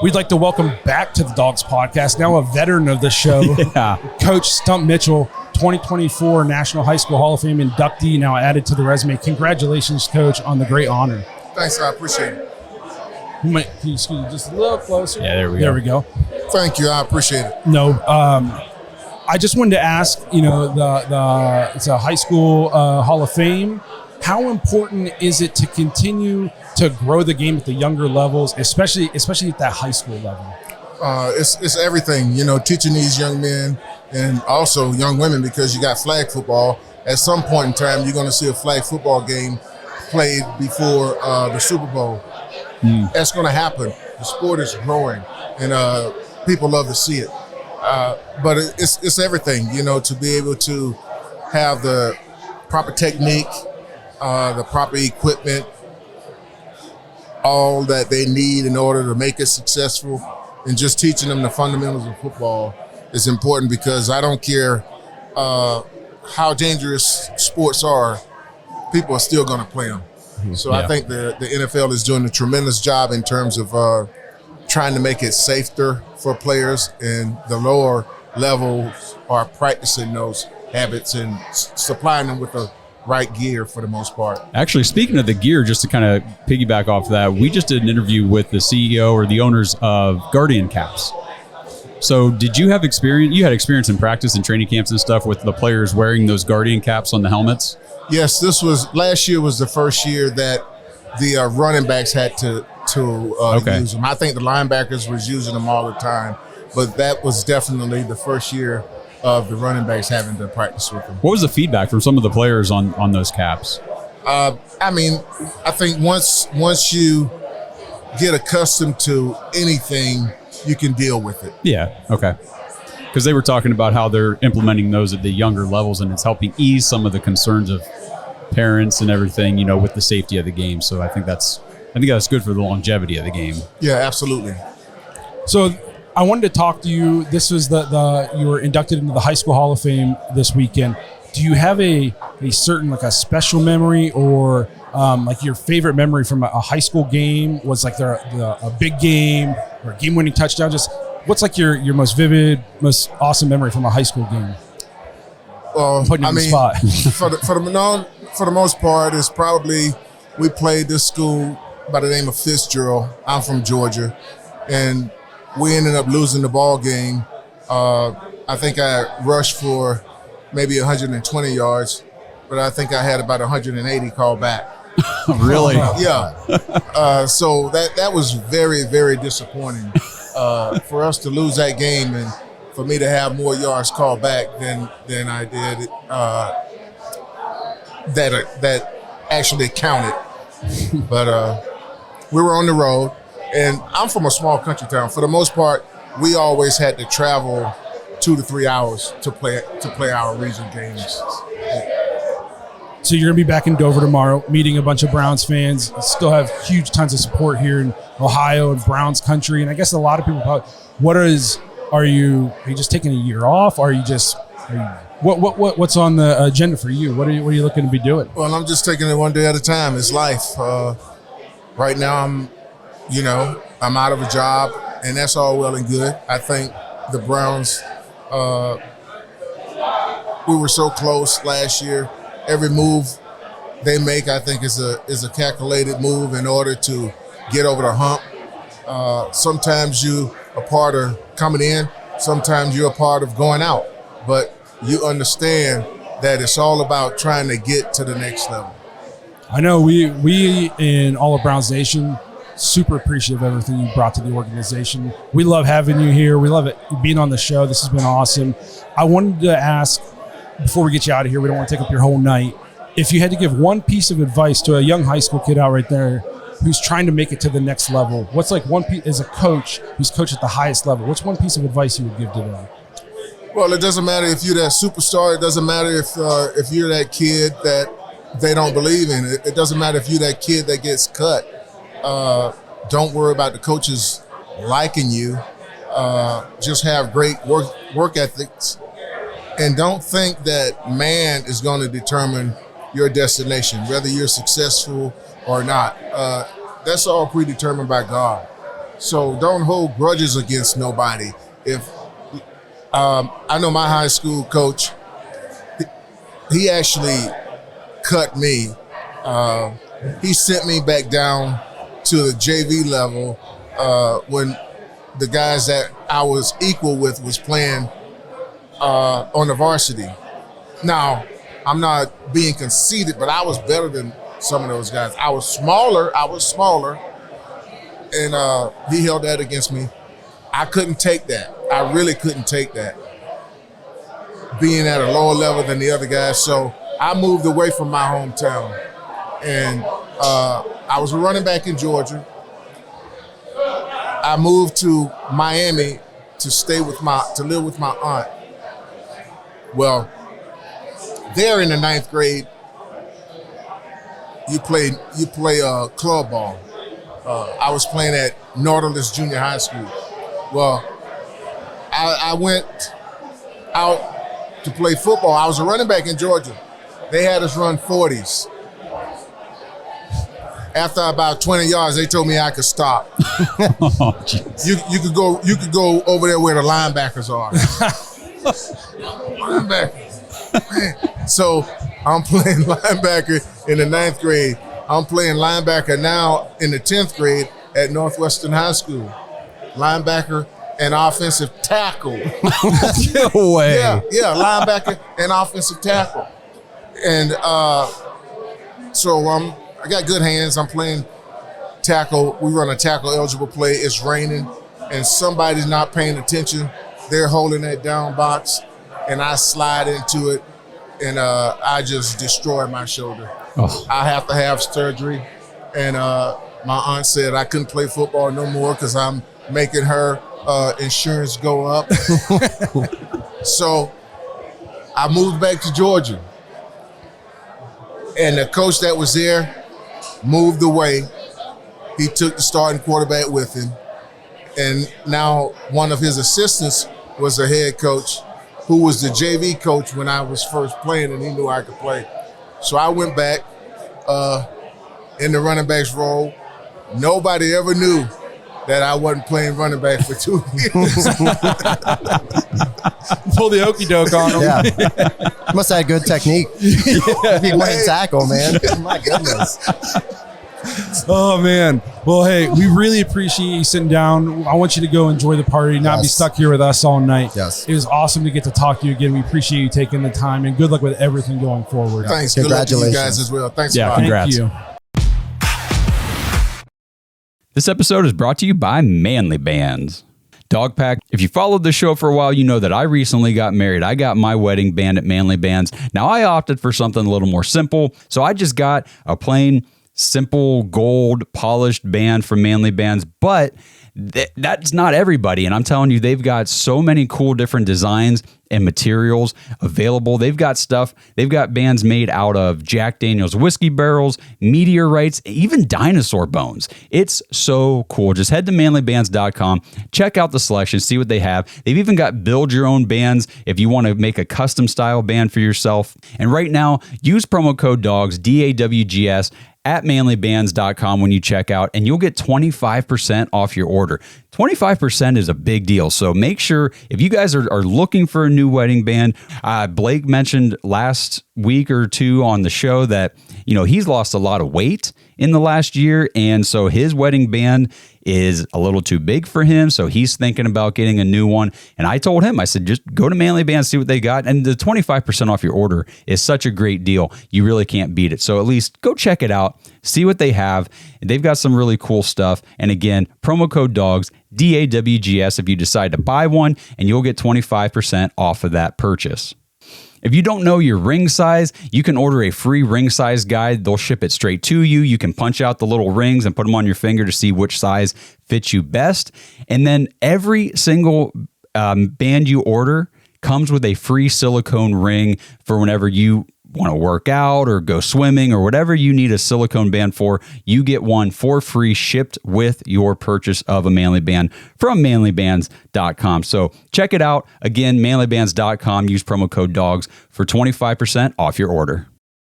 We'd like to welcome back to the Dawgs podcast, now a veteran of the show, Coach Stump Mitchell, 2024 National High School Hall of Fame inductee, now added to the resume. Congratulations, Coach, on the great honor. Thanks, I appreciate it. Can you scoot just a little closer? Yeah, there we go. Thank you, I appreciate it. No, I just wanted to ask, it's a high school Hall of Fame. How important is it to continue to grow the game at the younger levels, especially at that high school level? It's everything, teaching these young men and also young women, because you got flag football. At some point in time, you're going to see a flag football game played before the Super Bowl. That's going to happen. The sport is growing, and people love to see it. But it's everything, to be able to have the proper technique, the proper equipment, all that they need in order to make it successful, and just teaching them the fundamentals of football is important, because I don't care how dangerous sports are, people are still going to play them. So I think the NFL is doing a tremendous job in terms of trying to make it safer for players, and the lower levels are practicing those habits and supplying them with the right gear for the most part. Actually, speaking of the gear, just to kind of piggyback off that, we just did an interview with the CEO or the owners of Guardian Caps. So did you have experience? You had experience in practice and training camps and stuff with the players wearing those Guardian caps on the helmets? Yes, last year was the first year that the running backs had to use them. I think the linebackers was using them all the time, but that was definitely the first year of the running backs having to practice with them. What was the feedback from some of the players on those caps? I think once you get accustomed to anything, you can deal with it. Yeah, okay. Because they were talking about how they're implementing those at the younger levels, and it's helping ease some of the concerns of parents and everything, with the safety of the game. So I think that's good for the longevity of the game. Yeah, absolutely. So I wanted to talk to you. This was you were inducted into the High School Hall of Fame this weekend. Do you have a certain, like a special memory, or like your favorite memory from a high school game? Was like a big game or a game-winning touchdown? Just what's like your most vivid, most awesome memory from a high school game? Putting you on the spot. for the most part, it's probably, we played this school by the name of Fitzgerald. I'm from Georgia, and we ended up losing the ball game. I think I rushed for maybe 120 yards, but I think I had about 180 called back. Really? Yeah. So that was very, very disappointing for us to lose that game, and for me to have more yards called back than I did. That actually counted. But we were on the road, and I'm from a small country town. For the most part, we always had to travel 2 to 3 hours to play our region games. So you're going to be back in Dover tomorrow, meeting a bunch of Browns fans. You still have huge tons of support here in Ohio and Browns country. And I guess a lot of people probably, are you just taking a year off? What's on the agenda for you? What are you looking to be doing? Well, I'm just taking it one day at a time. It's life. Right now, I'm out of a job, and that's all well and good. I think the Browns, we were so close last year. Every move they make, I think, is a calculated move in order to get over the hump. Sometimes you a part of coming in, sometimes you're a part of going out, but you understand that it's all about trying to get to the next level. I know we in all of Browns Nation, super appreciative of everything you brought to the organization. We love having you here. We love it being on the show. This has been awesome. I wanted to ask, before we get you out of here, we don't want to take up your whole night, if you had to give one piece of advice to a young high school kid out right there who's trying to make it to the next level, what's like one piece, as a coach who's coached at the highest level, what's one piece of advice you would give to them? Well, it doesn't matter if you're that superstar. It doesn't matter if you're that kid that they don't believe in. It doesn't matter if you're that kid that gets cut. Don't worry about the coaches liking you. Just have great work ethics. And don't think that man is going to determine your destination, whether you're successful or not. That's all predetermined by God. So don't hold grudges against nobody. If I know my high school coach, he actually cut me. He sent me back down to the JV level when the guys that I was equal with was playing on the varsity. Now, I'm not being conceited, but I was better than some of those guys. I was smaller, and he held that against me. I couldn't take that. I really couldn't take that, being at a lower level than the other guys. So I moved away from my hometown, and I was a running back in Georgia. I moved to Miami to live with my aunt. Well, there in the 9th grade, you play club ball. I was playing at Nautilus Junior High School. Well, I went out to play football. I was a running back in Georgia. They had us run 40s. After about 20 yards, they told me I could stop. Oh, you could go over there where the linebackers are. Linebackers. So I'm playing linebacker in the 9th grade. I'm playing linebacker now in the 10th grade at Northwestern High School. Linebacker and offensive tackle. No way. Yeah, linebacker and offensive tackle. And so I got good hands. I'm playing tackle. We run a tackle eligible play. It's raining and somebody's not paying attention. They're holding that down box and I slide into it and I just destroy my shoulder. Oh. I have to have surgery. And my aunt said I couldn't play football no more because I'm making her insurance go up. So I moved back to Georgia. And the coach that was there moved away. He took the starting quarterback with him. And now one of his assistants was a head coach who was the JV coach when I was first playing, and he knew I could play. So I went back in the running backs role. Nobody ever knew that I wasn't playing running back for 2 years. Pull the okey doke on him. Yeah. Must have had good technique. Yeah. Be playing tackle, man. My goodness. Oh, man. Well, hey, we really appreciate you sitting down. I want you to go enjoy the party, not be stuck here with us all night. Yes. It was awesome to get to talk to you again. We appreciate you taking the time, and good luck with everything going forward. Thanks. Good luck to you guys as well. Thanks a lot. Congrats. Thank you. This episode is brought to you by Manly Bands. Dog Pack, if you followed the show for a while, you know that I recently got married. I got my wedding band at Manly Bands. Now, I opted for something a little more simple, so I just got a plain, simple, gold, polished band from Manly Bands, but that's not everybody. And I'm telling you, they've got so many cool different designs and materials available. They've got stuff. They've got bands made out of Jack Daniel's whiskey barrels, meteorites, even dinosaur bones. It's so cool. Just head to manlybands.com, check out the selection, see what they have. They've even got build your own bands if you want to make a custom style band for yourself. And right now, use promo code DAWGS, DAWGS, at manlybands.com when you check out, and you'll get 25% off your order. 25% is a big deal. So make sure, if you guys are looking for a new wedding band, Blake mentioned last week or two on the show that, he's lost a lot of weight in the last year. And so his wedding band is a little too big for him. So he's thinking about getting a new one. And I told him, I said, just go to Manly Bands, see what they got. And the 25% off your order is such a great deal. You really can't beat it. So at least go check it out, see what they have. They've got some really cool stuff. And again, promo code DAWGS, DAWGS, if you decide to buy one, and you'll get 25% off of that purchase. If you don't know your ring size, you can order a free ring size guide. They'll ship it straight to you. You can punch out the little rings and put them on your finger to see which size fits you best. And then every single band you order comes with a free silicone ring for whenever you want to work out or go swimming or whatever you need a silicone band for. You get one for free shipped with your purchase of a Manly Band from manlybands.com. So check it out. Again, manlybands.com. Use promo code DAWGS for 25% off your order.